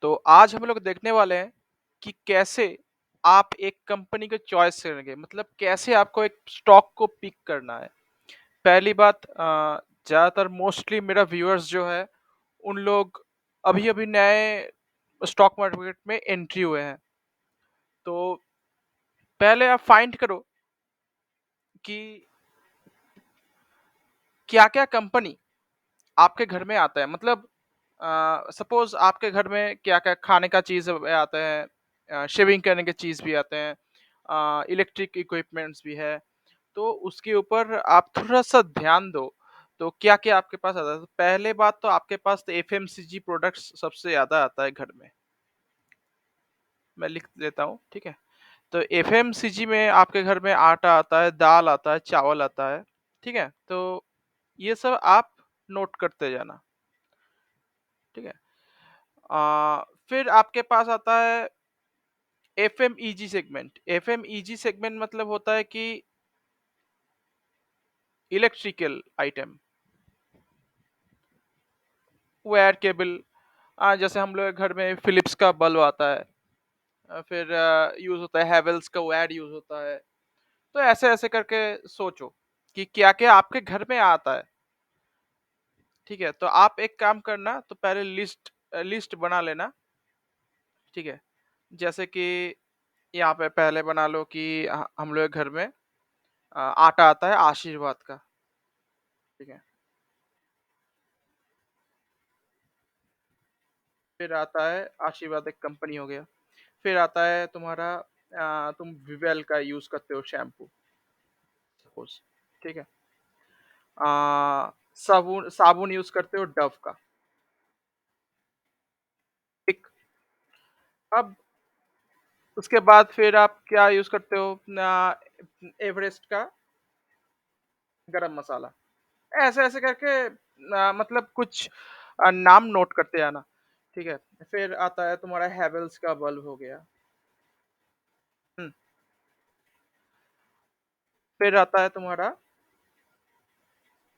तो आज हम लोग देखने वाले हैं कि कैसे आप एक कंपनी को चॉइस करेंगे मतलब कैसे आपको एक स्टॉक को पिक करना है। पहली बात ज़्यादातर मोस्टली मेरा व्यूअर्स जो है उन लोग अभी-अभी नए स्टॉक मार्केट में एंट्री हुए हैं। तो पहले आप फाइंड करो कि क्या-क्या कंपनी आपके घर में आता है मतलब सपोज़ आपके घर में क्या-क्या खाने का चीज़ आता है, शेविंग करने के चीज़ भी आते हैं, इलेक्ट्रिक इक्विपमेंट्स भी है, तो उसके ऊपर आप थोड़ा-सा ध्यान दो, तो क्या-क्या आपके पास आता है? तो पहले बात तो आपके पास तो एफएमसीजी प्रोडक्ट्स सबसे ज़्यादा आता है घर में, मैं लिख देता हूँ, ठीक है? तो एफएमसीजी में आपके घर में आटा आता है, दाल आता है, चावल आता है, ठीक है? तो ये सब आप नोट करते जाना, ठीक है? फिर आपके पास आता है एफएमईजी सेगमेंट। एफएमईजी सेगमेंट मतलब होता है कि इलेक्ट्रिकल आइटम, वायर केबल, जैसे हम लोग के घर में फिलिप्स का बल्ब आता है, फिर यूज़ होता है हैवेल्स का वायर यूज़ होता है। तो ऐसे-ऐसे करके सोचो कि क्या-क्या आपके घर में आता है, ठीक है? तो आप एक काम करना तो पहले लिस्ट बना लेना, ठीक है? जैसे कि यहाँ पे पहले बना लो कि हम लोग के घर में आटा आता है आशीर्वाद का, ठीक है? फिर आता है आशीर्वाद एक कंपनी हो गया। फिर आता है तुम्हारा तुम विवेल का यूज़ करते हो शैम्पू सपोज़, ठीक है? अ, साबुन साबुन यूज़ करते हो डव का, ठीक? अब उसके बाद फिर आप क्या यूज़ करते हो एवरेस्ट का गरम मसाला। ऐसे-ऐसे करके मतलब कुछ नाम नोट करते जाना, ठीक है? फिर आता है तुम्हारा हैवेल्स का बल्ब हो गया। हुँ, फिर आता है तुम्हारा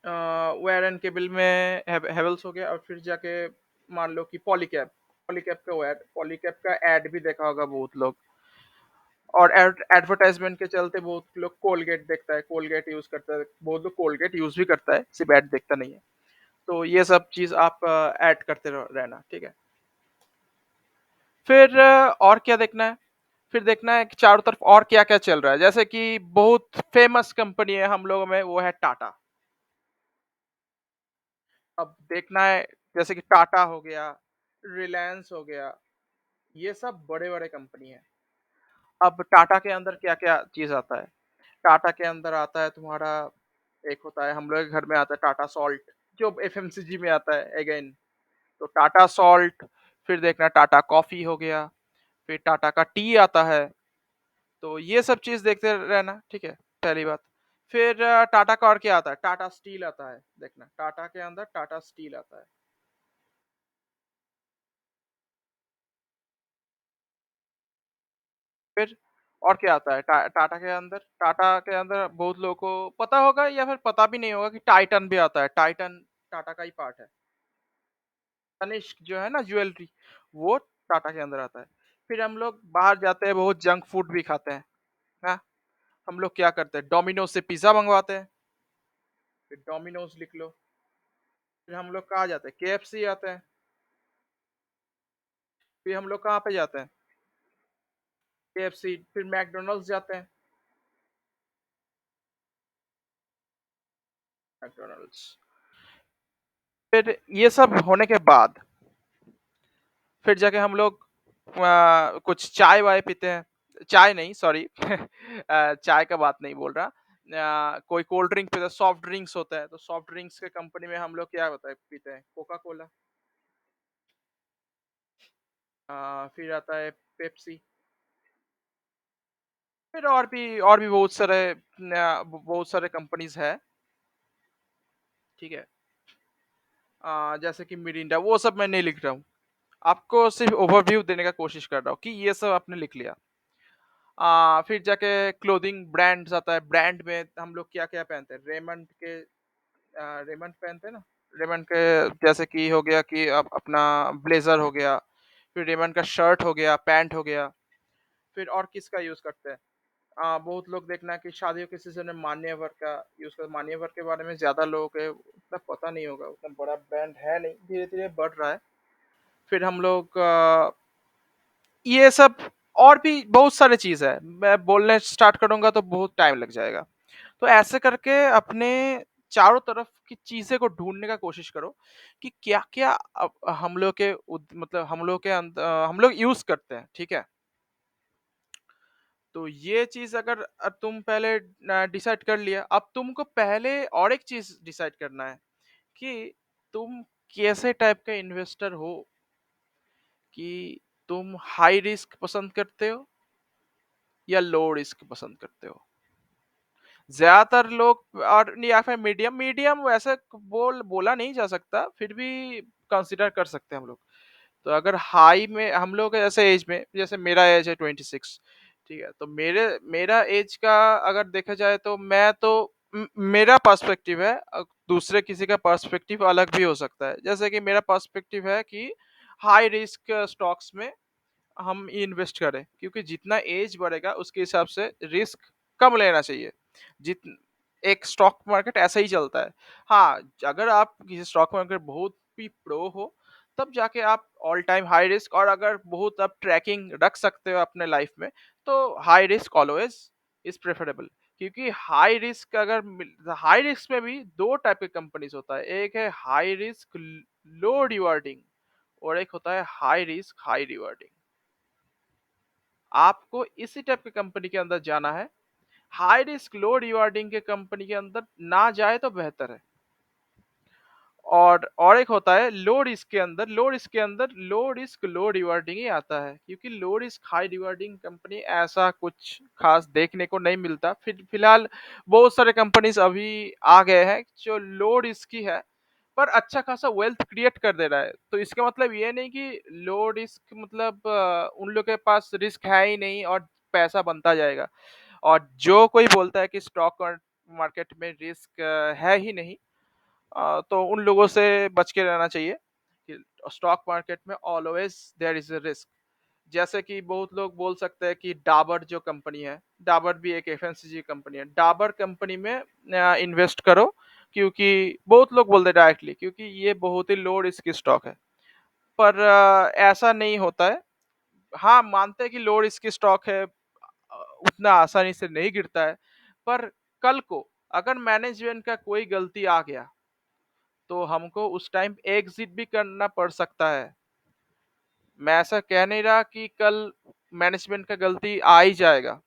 वायर एंड केबल में हैवेल्स हो गया और फिर जाके मान लो कि पॉलीकैब, पॉलीकैब का वायर, पॉलीकैब का ऐड भी देखा होगा बहुत लोग और एडवर्टाइजमेंट के चलते बहुत लोग कोलगेट देखता है, कोलगेट यूज़ करता है, बहुत लोग कोलगेट यूज़ भी करता है, सिर्फ ऐड देखता नहीं है। तो ये सब चीज़ आप ऐड करते रहना, ठीक है? फिर और क्या देखना है? फिर देखना है कि चारों तरफ और क्या-क्या चल रहा है, जैसे कि बहुत फेमस कंपनी है हम लोगों में, वो है टाटा। अब देखना है जैसे कि टाटा हो गया, रिलायंस हो गया, ये सब बड़े-बड़े कंपनी हैं। अब टाटा के अंदर क्या-क्या चीज़ आता है? टाटा के अंदर आता है तुम्हारा एक होता है हम लोग के घर में आता है टाटा सॉल्ट, जो एफएमसीजी में आता है अगेन। तो टाटा सॉल्ट, फिर देखना टाटा कॉफ़ी हो गया, फिर टाटा का टी आता है। तो ये सब चीज़ देखते रहना, ठीक है? पहली बात। फिर टाटा का और क्या आता है? टाटा स्टील आता है, देखना टाटा के अंदर टाटा स्टील आता है। फिर और क्या आता है टाटा के अंदर? टाटा के अंदर बहुत लोगों को पता होगा या फिर पता भी नहीं होगा कि टाइटन भी आता है। टाइटन टाटा का ही पार्ट है। तनिष्क जो है ना ज्वेलरी, वो टाटा के अंदर आता है। फिर हम लोग बाहर जाते हैं, बहुत जंक फूड भी खाते हैं, हाँ? हम लोग क्या करते हैं, डोमिनोज़ से पिज़्ज़ा मँगवाते हैं, फिर डोमिनोज़ लिख लो। फिर हम लोग कहाँ जाते हैं, केएफसी आते हैं। फिर हम लोग कहाँ पे जाते हैं, केएफसी, फिर मैकडॉनल्ड्स जाते हैं, मैकडॉनल्ड्स। फिर ये सब होने के बाद फिर जाके हम लोग कुछ चाय-वाय पीते हैं। चाय नहीं सॉरी चाय का बात नहीं बोल रहा। कोई कोल्ड ड्रिंक पीते हैं, सॉफ्ट ड्रिंक्स होता है, तो सॉफ्ट ड्रिंक्स के कंपनी में हम लोग क्या होता है पीते हैं, कोका कोला। फिर आता है पेप्सी, फिर और भी बहुत सारे कंपनीज़ है, ठीक है? जैसे कि मिरिंडा वो सब मैं नहीं लिख रहा हूँ। आपको सिर्फ़ ओवरव्यू देने का कोशिश कर रहा हूँ कि ये सब आपने लिख लिया। फिर जाके क्लोथिंग ब्रांड्स आता है, ब्रांड में हम लोग क्या-क्या पहनते हैं, रेमंड पहनते हैं ना, रेमंड के जैसे कि हो गया कि अपना ब्लेज़र हो गया, फिर रेमंड का शर्ट हो गया, पैंट हो गया। फिर और किसका यूज़ करते हैं? बहुत लोग देखना कि शादियों के सीज़न में मान्यवर का यूज़ करते हैं। मान्यवर के बारे में ज़्यादा लोगों को उतना पता नहीं होगा, उतना बड़ा ब्रांड है नहीं, धीरे-धीरे बढ़ रहा है। फिर हम लोग ये सब और भी बहुत सारी चीज़ है। मैं बोलने स्टार्ट करूँगा तो बहुत टाइम लग जाएगा। तो ऐसे करके अपने चारों तरफ की चीज़ें को ढूँढने का कोशिश करो कि क्या-क्या हम लोग के मतलब हम लोग यूज़ करते हैं, ठीक है? तो ये चीज़ अगर तुम पहले डिसाइड कर लिया, अब तुमको पहले और एक चीज़ डिसाइड करना है कि तुम कैसे टाइप का इन्वेस्टर हो, कि तुम हाई रिस्क पसंद करते हो या लो रिस्क पसंद करते हो। ज्यादातर लोग और या फिर मीडियम मीडियम वैसे बोला नहीं जा सकता, फिर भी कंसिडर कर सकते हैं हम लोग। तो अगर हाई में हम लोग ऐसे एज में, जैसे मेरा एज है 26, ठीक है, तो मेरे मेरा एज का अगर देखा जाए तो मैं तो मेरा पर्सपेक्टिव है, दूसरे किसी का पर्सपेक्टिव अलग भी हो सकता है। जैसे कि मेरा पर्सपेक्टिव है कि हाई रिस्क स्टॉक्स में हम इन्वेस्ट करें, क्योंकि जितना एज बढ़ेगा उसके हिसाब से रिस्क कम लेना चाहिए। जित एक स्टॉक मार्केट ऐसा ही चलता है। हाँ, अगर आप किसी स्टॉक मार्केट बहुत भी प्रो हो, तब जाके आप ऑल टाइम हाई रिस्क, और अगर बहुत आप ट्रैकिंग रख सकते हो अपने लाइफ में, तो high risk always is preferable. क्योंकि हाई रिस्क में भी दो टाइप के कंपनीज होता है। एक है हाई रिस्क लो रिवार्डिंग, और एक होता है हाई रिस्क हाई रिवार्डिंग। आपको इसी टाइप की कंपनी के अंदर जाना है। हाई रिस्क लो रिवार्डिंग के कंपनी के अंदर ना जाए तो बेहतर है। और एक होता है लो रिस्क के अंदर लो रिस्क लो रिवार्डिंग ही आता है, क्योंकि low risk high rewarding company ऐसा कुछ खास देखने को नहीं मिलता। फिर फिलहाल बहुत सारे कंपनीज अभी आ गए हैं जो लो रिस्क ही है, पर अच्छा खासा वेल्थ क्रिएट कर दे रहा है। तो इसका मतलब ये नहीं कि लो रिस्क मतलब उन लोग के पास रिस्क है ही नहीं और पैसा बनता जाएगा। और जो कोई बोलता है कि स्टॉक मार्केट में रिस्क है ही नहीं, तो उन लोगों से बच के रहना चाहिए। कि स्टॉक मार्केट में always there is a risk. जैसे कि बहुत लोग बोल सकते हैं कि डाबर जो कंपनी है, डाबर भी एक एफएमसीजी कंपनी है, डाबर कंपनी में इन्वेस्ट करो, क्योंकि बहुत लोग बोलते हैं डायरेक्टली क्योंकि ये बहुत ही लो रिस्क स्टॉक है। पर ऐसा नहीं होता है। हाँ, मानते हैं कि लो रिस्क स्टॉक है, उतना आसानी से नहीं गिरता है। पर कल को अगर मैनेजमेंट का कोई गलती आ गया, तो हमको उस टाइम एग्जिट भी करना पड़ सकता है। मैं ऐसा कह नहीं रहा कि कल मैनेजमेंट का गलती आ ही जाएगा।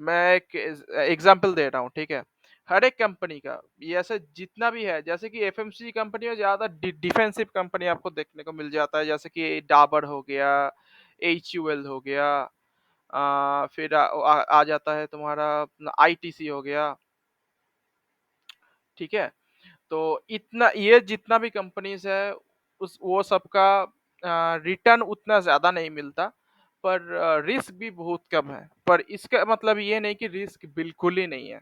मैं एक एग्जांपल दे रहा हूँ, ठीक है? हर एक कंपनी का ये ऐसे जितना भी है, जैसे कि एफएमसीजी कंपनी में ज़्यादा डिफेंसिव कंपनी आपको देखने को मिल जाता है, जैसे कि डाबर हो गया, एचयूएल हो गया, फिर आ जाता है तुम्हारा आईटीसी हो गया, ठीक है? तो इतना ये जितना भी कंपनीज है, उस वो सबका रिटर्न उतना ज्यादा नहीं मिलता, पर रिस्क भी बहुत कम है। पर इसका मतलब ये नहीं कि रिस्क बिल्कुल ही नहीं है,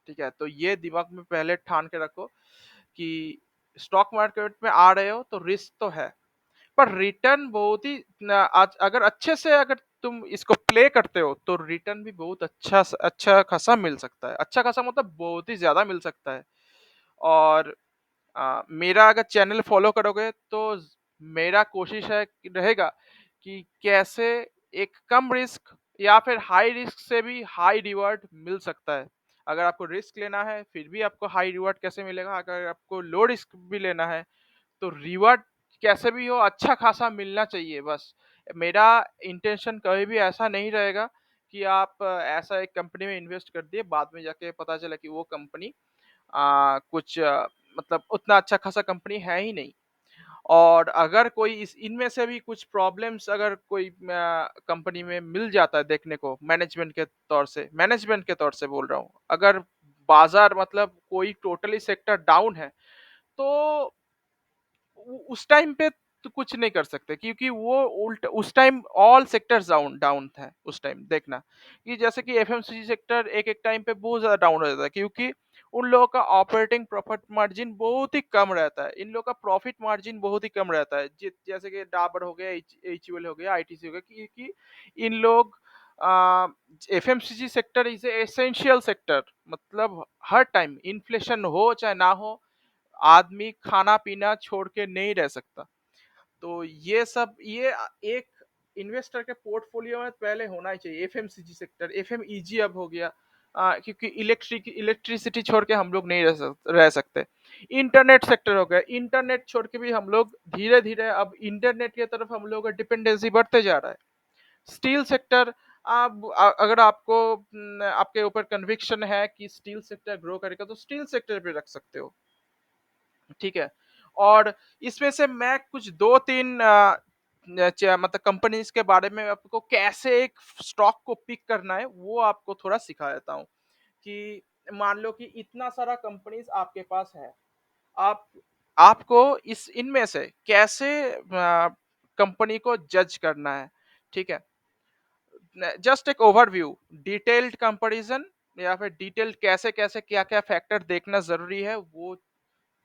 ठीक है? तो ये दिमाग में पहले ठान के रखो कि स्टॉक मार्केट में आ रहे हो तो रिस्क तो है, पर रिटर्न बहुत ही अगर अच्छे से अगर तुम इसको प्ले करते हो तो रिटर्न भी बहुत अच्छा खासा मिल सकता है। अच्छा खासा मतलब बहुत ही ज्यादा मिल सकता है। और मेरा अगर चैनल फॉलो करोगे तो मेरा कोशिश है कि रहेगा कि कैसे एक कम रिस्क या फिर हाई रिस्क से भी हाई रिवॉर्ड मिल सकता है। अगर आपको रिस्क लेना है फिर भी आपको हाई रिवॉर्ड कैसे मिलेगा, अगर आपको लो रिस्क भी लेना है तो रिवॉर्ड कैसे भी हो अच्छा खासा मिलना चाहिए। बस मेरा इंटेंशन कभी भी ऐसा नहीं रहेगा कि आप ऐसा एक कंपनी में इन्वेस्ट कर दिए, बाद में जाके पता चला कि वो कंपनी कुछ मतलब उतना अच्छा खासा कंपनी है ही नहीं। और अगर कोई इस इनमें से भी कुछ प्रॉब्लम्स अगर कोई कंपनी में मिल जाता है देखने को, मैनेजमेंट के तौर से बोल रहा हूँ, अगर बाजार मतलब कोई टोटली सेक्टर डाउन है, तो उस टाइम पे तो कुछ नहीं कर सकते, क्योंकि वो उल्ट उस time all sectors down down था उस टाइम। देखना कि जैसे कि एफएमसीजी सेक्टर एक एक टाइम पे बहुत ज्यादा डाउन हो जाता है, क्योंकि उन लोगों का ऑपरेटिंग प्रॉफिट मार्जिन बहुत ही कम रहता है, इन लोगों का प्रॉफिट मार्जिन बहुत ही कम रहता है। जैसे कि डाबर हो गया, एचयूएल हो गया, आईटीसी हो गया, कि इन लोग FMCG sector is essential sector, मतलब हर टाइम इन्फ्लेशन हो चाहे ना हो, आदमी खाना पीना छोड़ के नहीं रह सकता। तो ये सब ये एक इन्वेस्टर के पोर्टफोलियो में पहले होना ही चाहिए। एफएमसीजी सेक्टर, एफएमईजी अब हो गया, क्योंकि इलेक्ट्रिसिटी छोड़ के हम लोग नहीं रह सकते। इंटरनेट सेक्टर हो गया, इंटरनेट छोड़ के भी हम लोग धीरे धीरे अब इंटरनेट की तरफ हम लोग का डिपेंडेंसी बढ़ते जा रहा है। स्टील सेक्टर, आप अगर आपको आपके ऊपर कन्विक्शन है कि स्टील सेक्टर ग्रो करेगा तो स्टील सेक्टर पे रख सकते हो, ठीक है। और इसमें से मैं कुछ दो तीन मतलब कंपनीज के बारे में आपको कैसे एक स्टॉक को पिक करना है वो आपको थोड़ा सिखा देता हूँ। कि मान लो कि इतना सारा कंपनीज आपके पास है, आप आपको इस इनमें से कैसे कंपनी को जज करना है, ठीक है। जस्ट एक ओवरव्यू, डिटेल्ड कंपैरिजन या फिर डिटेल्ड कैसे कैसे क्या क्या फैक्टर देखना जरूरी है वो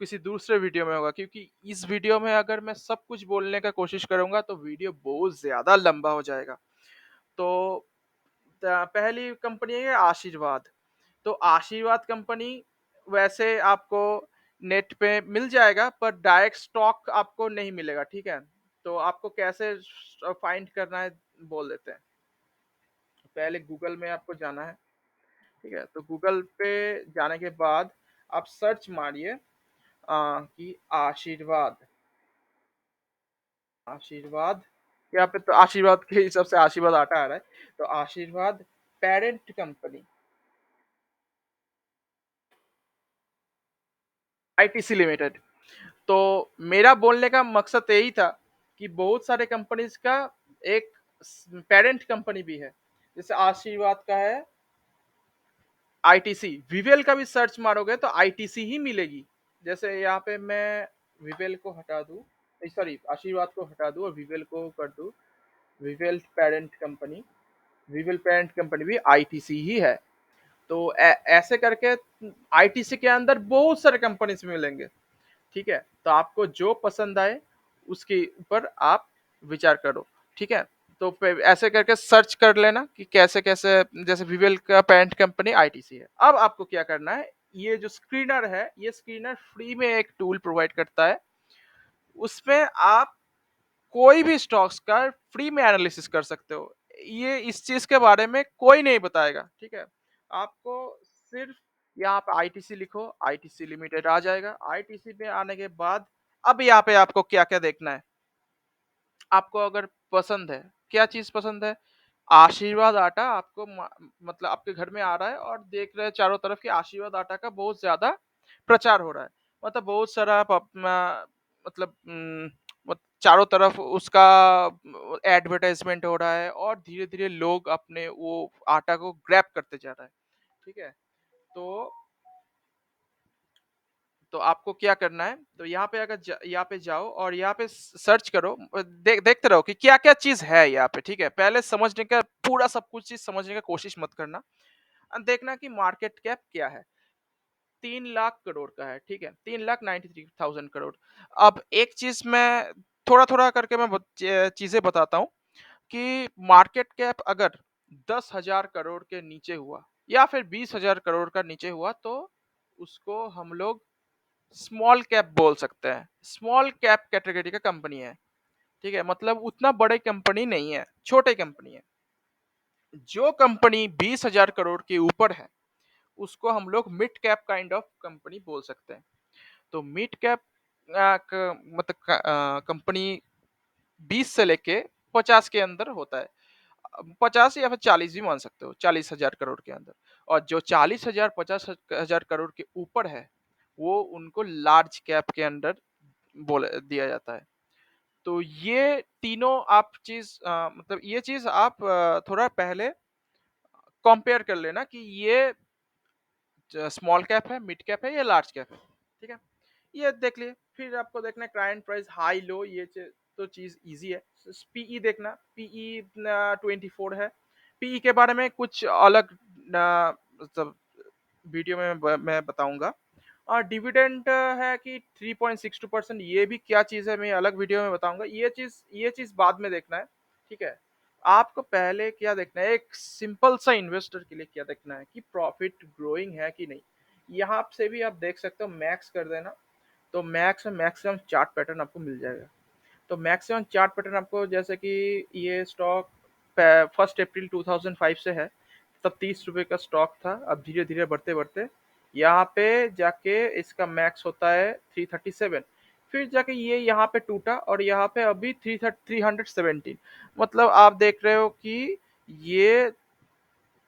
किसी दूसरे वीडियो में होगा, क्योंकि इस वीडियो में अगर मैं सब कुछ बोलने का कोशिश करूंगा तो वीडियो बहुत ज्यादा लंबा हो जाएगा। तो पहली कंपनी है आशीर्वाद। तो आशीर्वाद कंपनी वैसे आपको नेट पे मिल जाएगा पर डायरेक्ट स्टॉक आपको नहीं मिलेगा, ठीक है। तो आपको कैसे फाइंड करना है बोल देते हैं। पहले गूगल में आपको जाना है, ठीक है। तो गूगल पे जाने के बाद आप सर्च मारिए कि आशीर्वाद, आशीर्वाद, यहाँ पे तो आशीर्वाद के हिसाब से आशीर्वाद आटा आ रहा है। तो आशीर्वाद पेरेंट कंपनी, आईटीसी लिमिटेड। तो मेरा बोलने का मकसद यही था कि बहुत सारे कंपनीज का एक पेरेंट कंपनी भी है। जैसे आशीर्वाद का है आईटीसी, विवेल का भी सर्च मारोगे तो आईटीसी ही मिलेगी। जैसे यहाँ पे मैं विवेल को हटा दूं, सॉरी आशीर्वाद को हटा दूं और विवेल को कर दूं Vivel parent company, Vivel parent company भी आईटीसी ही है। तो ऐसे करके आईटीसी के अंदर बहुत सारे कंपनीज मिलेंगे, ठीक है। तो आपको जो पसंद आए उसके ऊपर आप विचार करो, ठीक है। तो ऐसे करके सर्च कर लेना कि कैसे कैसे, जैसे विवेल का पेरेंट कंपनी आईटीसी है। अब आपको क्या करना है, ये जो स्क्रीनर है, ये स्क्रीनर फ्री में एक टूल प्रोवाइड करता है। उसमें आप कोई भी स्टॉक्स का फ्री में एनालिसिस कर सकते हो। ये इस चीज के बारे में कोई नहीं बताएगा, ठीक है। आपको सिर्फ यहाँ पे आईटीसी लिखो, आईटीसी लिमिटेड आ जाएगा। आईटीसी में आने के बाद अब यहाँ पे आपको क्या क्या देखना है। आपको अगर पसंद है, क्या चीज पसंद है, आशीर्वाद आटा आपको मतलब आपके घर में आ रहा है और देख रहे हैं चारों तरफ कि आशीर्वाद आटा का बहुत ज्यादा प्रचार हो रहा है। मतलब बहुत सारा मतलब चारों तरफ उसका एडवर्टाइजमेंट हो रहा है और धीरे धीरे लोग अपने वो आटा को ग्रैब करते जा रहा है, ठीक है। तो तो आपको क्या करना है, तो यहाँ पे अगर यहाँ पे जाओ और यहाँ पे सर्च करो, देखते रहो कि क्या क्या चीज है यहाँ पे, ठीक है। पहले समझने का, पूरा सब कुछ चीज समझने का कोशिश मत करना। देखना कि मार्केट कैप क्या है। 3 लाख करोड़ का है, ठीक है, 3,93,000 करोड़। अब एक चीज मैं थोड़ा थोड़ा करके मैं चीजें बताता हूँ कि मार्केट कैप अगर 10,000 करोड़ के नीचे हुआ या फिर 20,000 करोड़ का नीचे हुआ तो उसको हम लोग स्मॉल कैप बोल सकते हैं। स्मॉल कैप कैटेगरी का कंपनी है, ठीक है। मतलब उतना बड़े कंपनी नहीं है, छोटे कंपनी है। जो कंपनी 20,000 करोड़ के ऊपर है उसको हम लोग mid cap kind of company बोल सकते हैं। तो मिड कैप मतलब कंपनी 20 से लेके 50 के अंदर होता है। 50 या फिर 40 भी मान सकते हो, 40,000 करोड़ के अंदर। और जो 40,000 50,000 करोड़ के ऊपर है वो उनको लार्ज कैप के अंडर बोल दिया जाता है। तो ये तीनों आप चीज मतलब ये चीज आप थोड़ा पहले कंपेयर कर लेना कि ये स्मॉल कैप है, मिड कैप है या लार्ज कैप है, ठीक है। ये देख लिए। फिर आपको देखना है क्लाइंट प्राइस हाई लो, ये तो चीज इजी है। पीई देखना, पीई 24 है। पीई के बारे में कुछ अलग मतलब वीडियो में मैं बताऊँगा। डिविडेंड है कि 3.62%, ये भी क्या चीज़ है मैं अलग वीडियो में बताऊँगा। ये चीज़ बाद में देखना है, ठीक है? आपको पहले क्या देखना है, एक सिंपल सा इन्वेस्टर के लिए क्या देखना है कि प्रॉफिट ग्रोइंग है कि नहीं। यहाँ से भी आप देख सकते हो, मैक्स कर देना, तो मैक्स में मैक्सिमम चार्ट पैटर्न आपको मिल जाएगा। तो मैक्सिमम चार्ट पैटर्न आपको, जैसे कि ये स्टॉक 1 अप्रैल 2005 से है, तब 30 रुपए का स्टॉक था। अब धीरे धीरे बढ़ते बढ़ते यहाँ पे जाके इसका मैक्स होता है 337, फिर जाके ये यहाँ पे टूटा और यहाँ पे अभी 317। मतलब आप देख रहे हो कि ये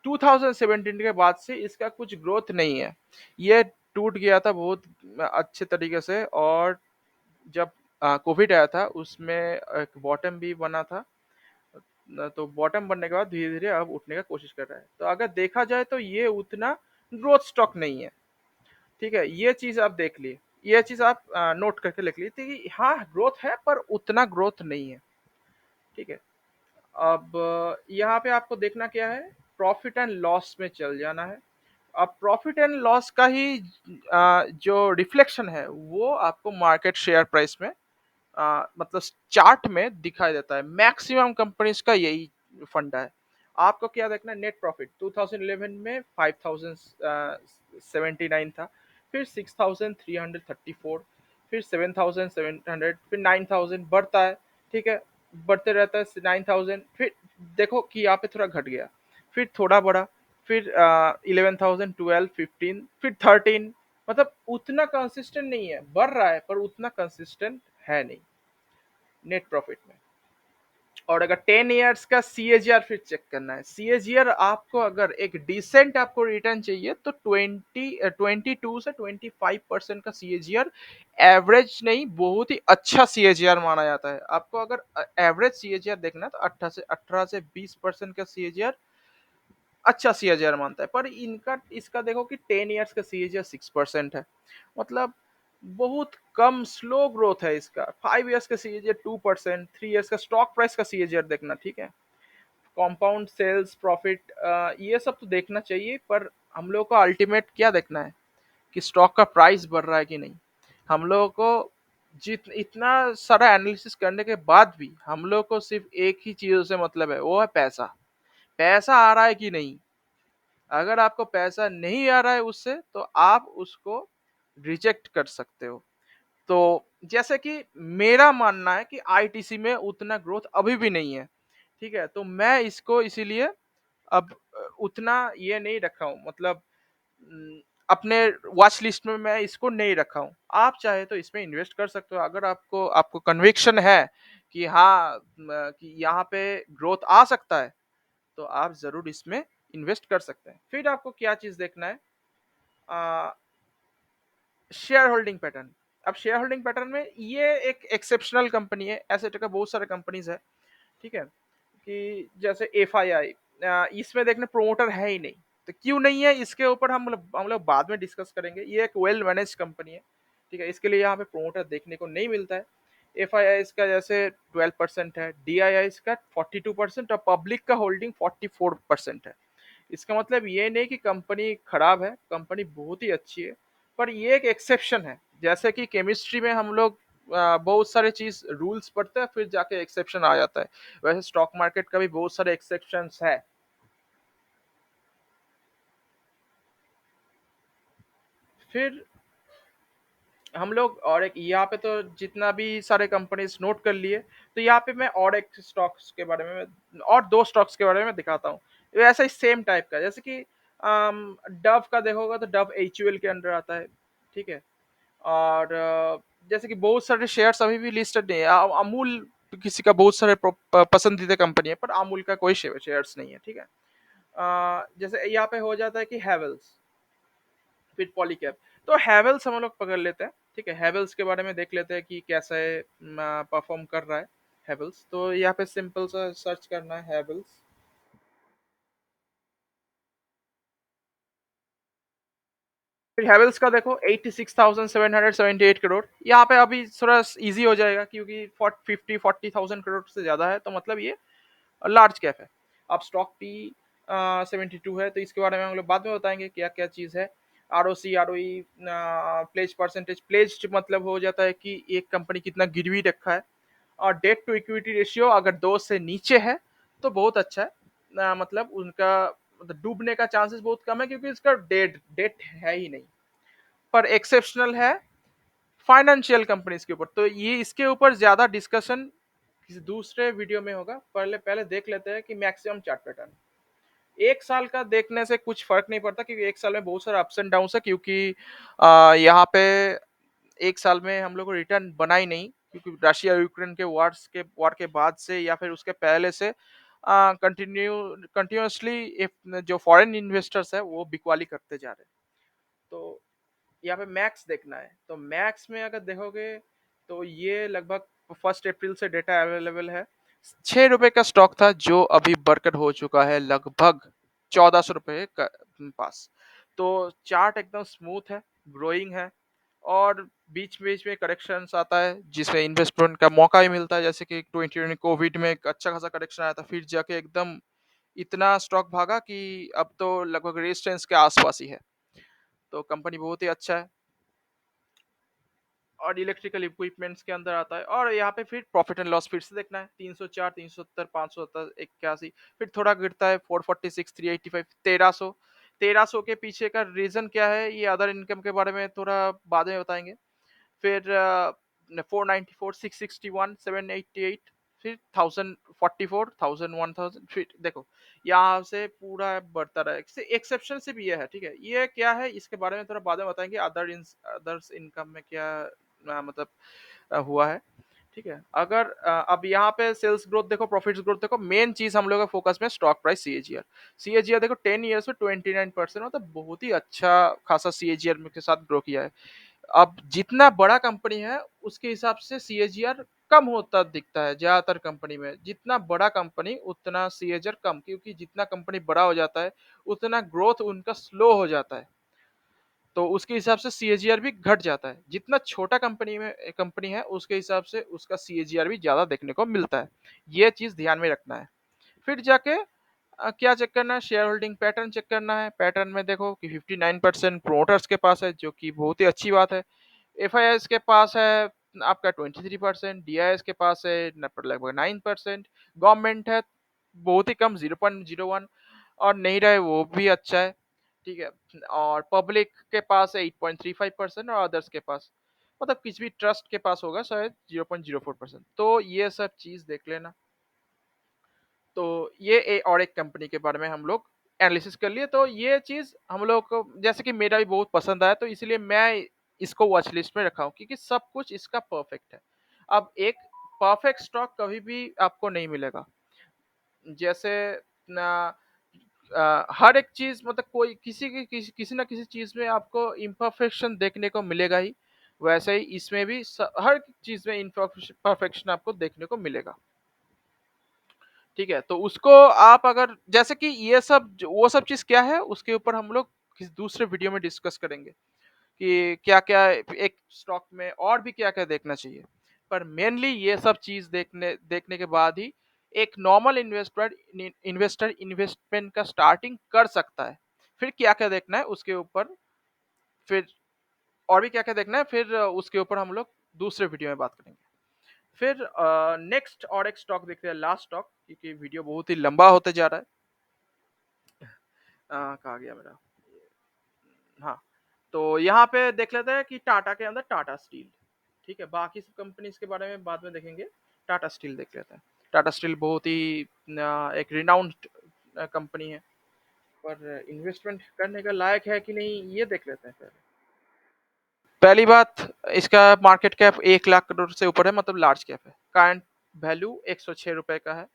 2017 के बाद से इसका कुछ ग्रोथ नहीं है। ये टूट गया था बहुत अच्छे तरीके से, और जब कोविड आया था उसमें एक बॉटम भी बना था। तो बॉटम बनने के बाद धीरे धीरे अब उठने का कोशिश कर रहा है। तो अगर देखा जाए तो ये उतना ग्रोथ स्टॉक नहीं है, ठीक है? ये चीज आप देख लिए, ये चीज आप नोट करके लिख लिए थी कि हाँ ग्रोथ है पर उतना ग्रोथ नहीं है, ठीक है? अब यहाँ पे आपको देखना क्या है, प्रॉफिट एंड लॉस में चल जाना है। अब प्रॉफिट एंड लॉस का ही जो रिफ्लेक्शन है वो आपको मार्केट शेयर प्राइस में मतलब चार्ट में दिखाई देता है। मैक्सिमम कंपनीज का यही फंडा है। आपको क्या देखना है, नेट प्रॉफिट 2011 में 5079 था, फिर 6334, फिर 7700, फिर 9000 बढ़ता है, ठीक है? बढ़ते रहता है 9000, फिर देखो कि यहाँ पे थोड़ा घट गया, फिर थोड़ा बढ़ा, फिर 11,000, 12, 15, फिर 13। मतलब उतना कंसिस्टेंट नहीं है, बढ़ रहा है पर उतना कंसिस्टेंट है नहीं नेट प्रॉफिट में। और अगर 10 इयर्स का सीएजीआर फिर चेक करना है, सीएजीआर आपको अगर एक डिसेंट आपको रिटर्न चाहिए तो 22 से 25% का सीएजीआर एवरेज नहीं, बहुत ही अच्छा सीएजीआर माना जाता है। आपको अगर एवरेज सीएजीआर देखना है तो 18 से 20% का सीएजीआर अच्छा सीएजीआर मानता है, पर इनका इसका देखो कि 10 इयर्स का सीएजीआर 6% है। मतलब बहुत कम स्लो ग्रोथ है इसका। 5 इयर्स का सीएजीआर 2%, 3 इयर्स का स्टॉक प्राइस का सीएजीआर देखना, ठीक है? कॉम्पाउंड सेल्स प्रॉफिट ये सब तो देखना चाहिए, पर हम लोग को अल्टीमेट क्या देखना है कि स्टॉक का प्राइस बढ़ रहा है कि नहीं। हम लोगों को जित इतना सारा एनालिसिस करने के बाद भी हम लोग को सिर्फ एक ही चीजों से मतलब है, वो है पैसा। पैसा आ रहा है कि नहीं। अगर आपको पैसा नहीं आ रहा है उससे तो आप उसको रिजेक्ट कर सकते हो। तो जैसे कि मेरा मानना है कि आईटीसी में उतना ग्रोथ अभी भी नहीं है, ठीक है? तो मैं इसको इसीलिए अब उतना ये नहीं रखा हूँ, मतलब उम, अपने वॉच लिस्ट में मैं इसको नहीं रखा हूँ। आप चाहे तो इसमें इन्वेस्ट कर सकते हो, अगर आपको आपको कन्विक्शन है कि हाँ कि यहाँ पे ग्रोथ आ सकता है, तो आप ज़रूर इसमें इन्वेस्ट कर सकते हैं। फिर आपको क्या चीज़ देखना है, अ, शेयर होल्डिंग पैटर्न। अब शेयर होल्डिंग पैटर्न में ये एक एक्सेप्शनल कंपनी है, ऐसे टका बहुत सारे कंपनीज है, ठीक है? कि जैसे एफआईआई, इसमें देखने प्रोमोटर है ही नहीं। तो क्यों नहीं है इसके ऊपर हम लोग बाद में डिस्कस करेंगे। ये एक वेल मैनेज कंपनी है, ठीक है? इसके लिए यहाँ पे प्रोमोटर देखने को नहीं मिलता है। एफआईआई का जैसे 12% है, डीआईआई का 42% और पब्लिक का होल्डिंग 44% है। इसका मतलब ये नहीं कि कंपनी खराब है, कंपनी बहुत ही अच्छी है, पर ये एक एक्सेप्शन है। जैसे कि केमिस्ट्री में हम लोग बहुत सारे चीज रूल्स पढ़ते हैं फिर जाके एक्सेप्शन आ जाता है, वैसे स्टॉक मार्केट का भी बहुत सारे एक्सेप्शंस है। फिर हम लोग और एक यहाँ पे तो जितना भी सारे कंपनीज नोट कर लिए, तो यहाँ पे मैं और एक स्टॉक्स के बारे में और दो स्टॉक्स के बारे में दिखाता हूँ। वैसा ही सेम टाइप का, जैसे कि डव का देखोगे तो डव एचयूएल के अंडर आता है, ठीक है? और जैसे कि बहुत सारे शेयर्स अभी भी लिस्टेड नहीं है। अमूल किसी का बहुत सारे पसंदीदा कंपनी है, पर अमूल का कोई शेयर्स नहीं है, ठीक है? जैसे यहाँ पे हो जाता है कि हैवेल्स, फिर पॉलीकैब। तो हैवेल्स हम लोग पकड़ लेते हैं, ठीक है? हैवेल्स के बारे में देख लेते हैं कि कैसे परफॉर्म कर रहा है हैवेल्स। तो यहाँ पे सिंपल सा सर्च करना है हैवेल्स। फिर हैवेल्स का देखो 86,778 करोड़। यहाँ पे अभी थोड़ा इजी हो जाएगा क्योंकि 40,000 करोड़ से ज्यादा है, तो मतलब ये लार्ज कैप है। अब स्टॉक पी 72 है, तो इसके बारे में हम लोग बाद में बताएंगे क्या क्या चीज़ है। ROC, ROE, pledge percentage, pledged मतलब हो जाता है कि एक कंपनी कितना गिरवी रखा है, और डेट टू इक्विटी रेशियो अगर 2 से नीचे है तो बहुत अच्छा है। मतलब उनका मतलब डूबने का चांसेस बहुत कम है क्योंकि इसका डेट डेट है ही नहीं। पर एक्सेप्शनल है फाइनेंशियल कंपनीज के ऊपर, तो ये इसके ऊपर ज्यादा डिस्कशन किसी दूसरे वीडियो में होगा। पहले पहले देख लेते हैं कि मैक्सिमम चार्ट पैटर्न। एक साल का देखने से कुछ फर्क नहीं पड़ता क्योंकि एक साल में बहुत सारे अप्स एंड डाउन है, क्योंकि यहाँ पे एक साल में हम लोग को रिटर्न बना ही नहीं, क्योंकि रशिया यूक्रेन के वार के बाद से या फिर उसके पहले से कंटिन्यूसली जो फॉरेन इन्वेस्टर्स है वो बिकवाली करते जा रहे हैं। तो यहाँ पे मैक्स देखना है, तो मैक्स में अगर देखोगे तो ये लगभग 1 अप्रैल से डेटा अवेलेबल है। 6 रुपए का स्टॉक था जो अभी बरकत हो चुका है लगभग 1400 रुपए का पास। तो चार्ट एकदम स्मूथ है, ग्रोइंग है, और बीच बीच में करेक्शंस आता है जिसमें इन्वेस्टमेंट का मौका भी मिलता है, जैसे कि 2020 कोविड में एक अच्छा खासा करेक्शन आया था, फिर जाके एकदम इतना स्टॉक भागा कि अब तो लगभग रेजिस्टेंस के आसपास ही है। तो कंपनी बहुत ही अच्छा है, और इलेक्ट्रिकल इक्विपमेंट्स के अंदर आता है। और यहाँ पे फिर प्रॉफिट एंड लॉस फिर से देखना है, 304, 370, 570, 81, फिर थोड़ा गिरता है 446, 385, 1300। 1300 के पीछे का रीजन क्या है ये अदर इनकम के बारे में थोड़ा बाद में बताएंगे। फिर 494, 661, 788, फिर 1044, 1000, 1000, फिर देखो यहाँ से पूरा बढ़ता रहा। एक्सेप्शन सिर्फ ये है, ठीक है, ये क्या है इसके बारे में थोड़ा बाद में बताएंगे, अदर्स इनकम में क्या मतलब हुआ है। ठीक है, अगर अब यहाँ पे सेल्स ग्रोथ देखो, प्रॉफिट्स ग्रोथ देखो, मेन चीज हम लोग का फोकस में स्टॉक प्राइस सीएजीआर। सीएजीआर देखो 10 ईयर्स में 29%, मतलब बहुत ही अच्छा खासा सीएजीआर के साथ ग्रो किया है। अब जितना बड़ा कंपनी है उसके हिसाब से सीएजीआर कम होता दिखता है ज्यादातर कंपनी में। जितना बड़ा कंपनी उतना सीएजीआर कम, क्योंकि जितना कंपनी बड़ा हो जाता है उतना ग्रोथ उनका स्लो हो जाता है, तो उसके हिसाब से सीएजीआर भी घट जाता है। जितना छोटा कंपनी है उसके हिसाब से उसका सीएजीआर भी ज्यादा देखने को मिलता है। ये चीज ध्यान में रखना है। फिर जाके क्या चेक करना है, शेयर होल्डिंग पैटर्न चेक करना है। पैटर्न में देखो कि 59% प्रोमोटर्स के पास है, जो कि बहुत ही अच्छी बात है। एफआईआईस के पास है आपका 23%, डीआईएस के पास है लगभग 9%, गवर्नमेंट है बहुत ही कम 0.01, और नहीं रहे वो भी अच्छा है, ठीक है। और पब्लिक के पास है 8.35%, और अदर्स के पास मतलब किसी भी ट्रस्ट के पास होगा शायद 0.04%। तो ये सब चीज देख लेना। तो ये और एक कंपनी के बारे में हम लोग एनालिसिस कर लिए। तो ये चीज हम लोग को जैसे कि मेरा भी बहुत पसंद आया, तो इसलिए मैं इसको वॉच लिस्ट में रखा हूँ, क्योंकि सब कुछ इसका परफेक्ट है। अब एक परफेक्ट स्टॉक कभी भी आपको नहीं मिलेगा। जैसे ना हर एक चीज मतलब कोई किसी ना किसी चीज में आपको इम्परफेक्शन देखने को मिलेगा ही, वैसे ही इसमें भी हर चीज में इम्परफेक्शन आपको देखने को मिलेगा। ठीक है, तो उसको आप अगर जैसे कि ये सब वो सब चीज क्या है उसके ऊपर हम लोग किसी दूसरे वीडियो में डिस्कस करेंगे कि क्या क्या एक स्टॉक में और भी क्या क्या देखना चाहिए। पर मेनली ये सब चीज देखने देखने के बाद ही एक नॉर्मल इन्वेस्टर इन्वेस्टमेंट का स्टार्टिंग कर सकता है। फिर क्या क्या देखना है उसके ऊपर, फिर और भी क्या क्या देखना है, फिर उसके ऊपर हम लोग दूसरे वीडियो में बात करेंगे। फिर नेक्स्ट और एक स्टॉक देखते हैं, लास्ट स्टॉक, क्योंकि वीडियो बहुत ही लंबा होते जा रहा है। कहाँ गया मेरा, हाँ। तो यहाँ पे देख लेते हैं कि टाटा के अंदर टाटा स्टील, ठीक है, बाकी सब कंपनीज के बारे में बाद में देखेंगे। टाटा स्टील देख लेते हैं। टाटा स्टील बहुत ही एक रिनाउंड कंपनी है, पर इन्वेस्टमेंट करने का लायक है कि नहीं ये देख लेते हैं पहले। पहली बात, इसका मार्केट कैप 1 लाख करोड़ से ऊपर है, मतलब लार्ज कैप है। करंट वैल्यू 106 रुपए का है,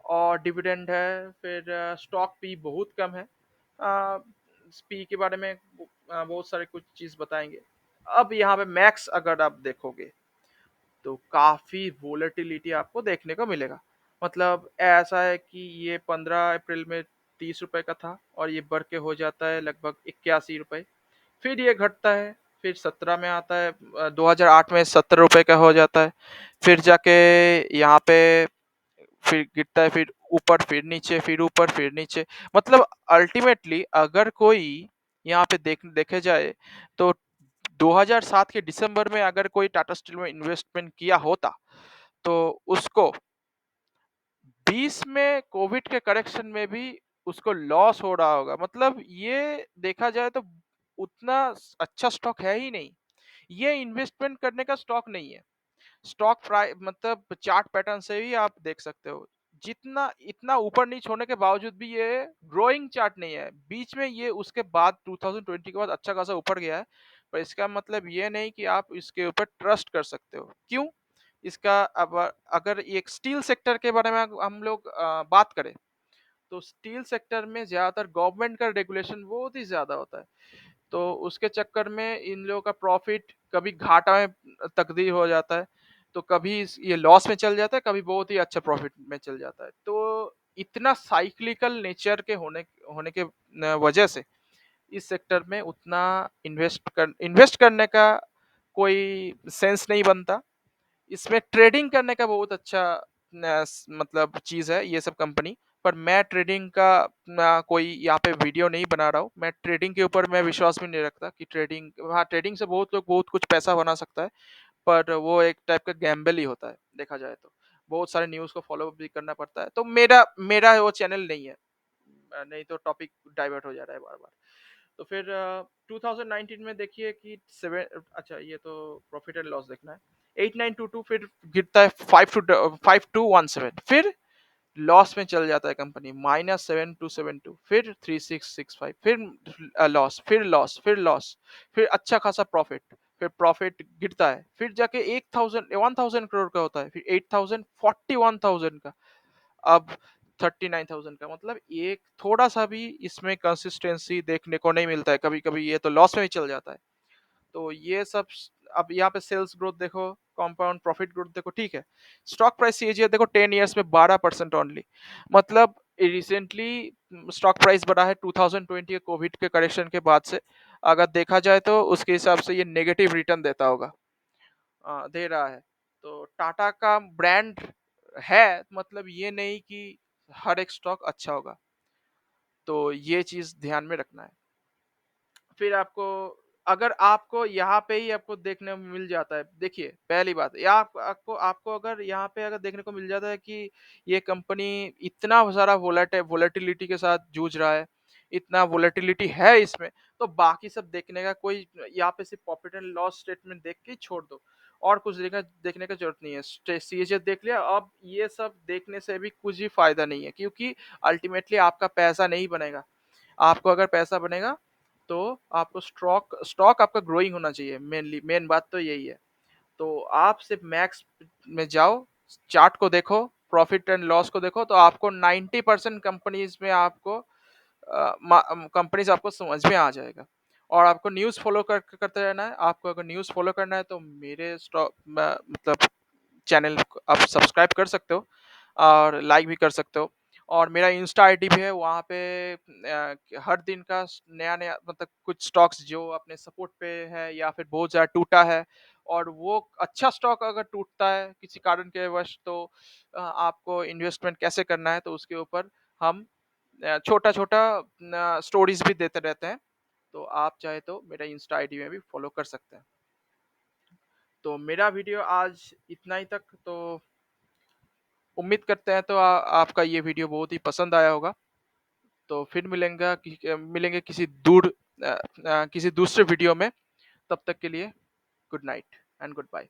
और डिविडेंड है। फिर स्टॉक पी बहुत कम है। पी के बारे में बहुत सारे कुछ चीज बताएंगे। अब यहाँ पे मैक्स अगर आप देखोगे तो काफी वोलेटिलिटी आपको देखने को मिलेगा। मतलब ऐसा है कि ये 15 अप्रैल में 30 रुपए का था, और ये बढ़ के हो जाता है लगभग 81 रुपए। फिर ये घटता है, फिर 17 में आता है, 2008 में 70 रुपए का हो जाता है। फिर जाके यहाँ पे फिर गिरता है, फिर ऊपर, फिर नीचे, फिर ऊपर, फिर नीचे। मतलब अल्टीमेटली अगर कोई यहाँ पे देखे जाए तो 2007 के दिसंबर में अगर कोई टाटा स्टील में इन्वेस्टमेंट किया होता, तो उसको 20 में कोविड के करेक्शन में भी उसको लॉस हो रहा होगा। मतलब ये देखा जाए तो उतना अच्छा स्टॉक है ही नहीं। ये इन्वेस्टमेंट करने का स्टॉक नहीं है। स्टॉक प्राइ मतलब चार्ट पैटर्न से ही आप देख सकते हो। जितना इतना ऊपर-नीच होने के बावजूद भी ये ग्रोइंग चार्ट नहीं है। बीच में ये उसके बाद 2020 के बाद अच्छा खासा ऊपर गया है। पर इसका मतलब ये नहीं कि आप इसके ऊपर ट्रस्ट कर सकते हो। क्यों? इसका अब अगर एक स्टील सेक्टर के बारे में हम लोग बात करें, तो स्टील सेक्टर में ज़्यादातर गवर्नमेंट का रेगुलेशन बहुत ही ज़्यादा होता है। तो उसके चक्कर में इन लोगों का प्रॉफिट कभी घाटा में तब्दील हो जाता है, तो कभी ये लॉस में चल जाता है, कभी बहुत ही अच्छा प्रॉफिट में चल जाता है। तो इतना साइक्लिकल नेचर के होने के वजह से इस सेक्टर में उतना इन्वेस्ट करने का कोई सेंस नहीं बनता। इसमें ट्रेडिंग करने का बहुत अच्छा मतलब चीज़ है ये सब कंपनी। पर मैं ट्रेडिंग का कोई यहाँ पे वीडियो नहीं बना रहा हूँ। मैं ट्रेडिंग के ऊपर मैं विश्वास भी नहीं रखता कि ट्रेडिंग, हाँ, ट्रेडिंग से बहुत लोग बहुत कुछ पैसा बना सकता है, पर वो एक टाइप का गैम्बल ही होता है देखा जाए तो। बहुत सारे न्यूज़ को फॉलो भी करना पड़ता है। तो मेरा मेरा वो चैनल नहीं है। नहीं तो टॉपिक डाइवर्ट हो जा रहा है बार-बार। तो फिर 2019 में देखिए कि अच्छा, ये तो प्रॉफिट एंड लॉस देखना है। 8922 फिर गिरता है 5217, फिर लॉस में चल जाता है कंपनी, -7272, फिर 3665, फिर लॉस, फिर लॉस, फिर लॉस, फिर अच्छा खासा प्रॉफिट, फिर प्रॉफिट गिरता है, फिर जाके 1000 करोड़ का होता है, फिर 8000, 41000 का, अब 39,000 का। मतलब एक थोड़ा सा भी इसमें कंसिस्टेंसी देखने को नहीं मिलता है। कभी कभी ये तो लॉस में भी चल जाता है। तो ये सब अब यहाँ पे सेल्स ग्रोथ देखो, कंपाउंड प्रॉफिट ग्रोथ देखो, ठीक है। स्टॉक प्राइस सीएजीआर देखो 10 इयर्स में 12% ओनली। मतलब रिसेंटली स्टॉक प्राइस बढ़ा है 2020 के कोविड के करेक्शन के बाद से। अगर देखा जाए तो उसके हिसाब से ये नेगेटिव रिटर्न देता होगा, दे रहा है। तो टाटा का ब्रांड है, मतलब ये नहीं कि हर एक स्टॉक अच्छा होगा। तो ये चीज ध्यान में रखना है। फिर आपको, अगर आपको यहाँ पे ही आपको देखने को मिल जाता है, देखिए पहली बात, या आपको आपको अगर यहाँ पे अगर देखने को मिल जाता है कि ये कंपनी इतना सारा वोलेटिलिटी के साथ जूझ रहा है, इतना वोलेटिलिटी है इसमें, तो बाकी सब देखने का कोई, यहाँ पे सिर्फ प्रॉफिट एंड लॉस स्टेटमेंट देख के ही छोड़ दो। और कुछ देखने का जरूरत नहीं है। सीएजीआर देख लिया, अब ये सब देखने से भी कुछ भी फायदा नहीं है, क्योंकि अल्टीमेटली आपका पैसा नहीं बनेगा। आपको अगर पैसा बनेगा तो आपको स्टॉक स्टॉक आपका ग्रोइंग होना चाहिए, मेन बात तो यही है। तो आप सिर्फ मैक्स में जाओ, चार्ट को देखो, प्रॉफिट एंड लॉस को देखो, तो आपको 90% कंपनीज में आपको कंपनीज आपको समझ में आ जाएगा। और आपको न्यूज़ फॉलो करते रहना है। आपको अगर न्यूज़ फॉलो करना है तो मेरे स्टॉक मतलब चैनल को आप सब्सक्राइब कर सकते हो और लाइक भी कर सकते हो। और मेरा इंस्टा आईडी भी है, वहाँ पे हर दिन का नया नया, मतलब कुछ स्टॉक्स जो अपने सपोर्ट पे है या फिर बहुत ज़्यादा टूटा है, और वो अच्छा स्टॉक अगर टूटता है किसी कारण के वश, तो आपको इन्वेस्टमेंट कैसे करना है, तो उसके ऊपर हम छोटा छोटा स्टोरीज भी देते रहते हैं। तो आप चाहे तो मेरा इंस्टा आईडी में भी फॉलो कर सकते हैं। तो मेरा वीडियो आज इतना ही तक। तो उम्मीद करते हैं तो आपका ये वीडियो बहुत ही पसंद आया होगा। तो फिर मिलेंगे किसी दूसरे वीडियो में। तब तक के लिए good night and good bye.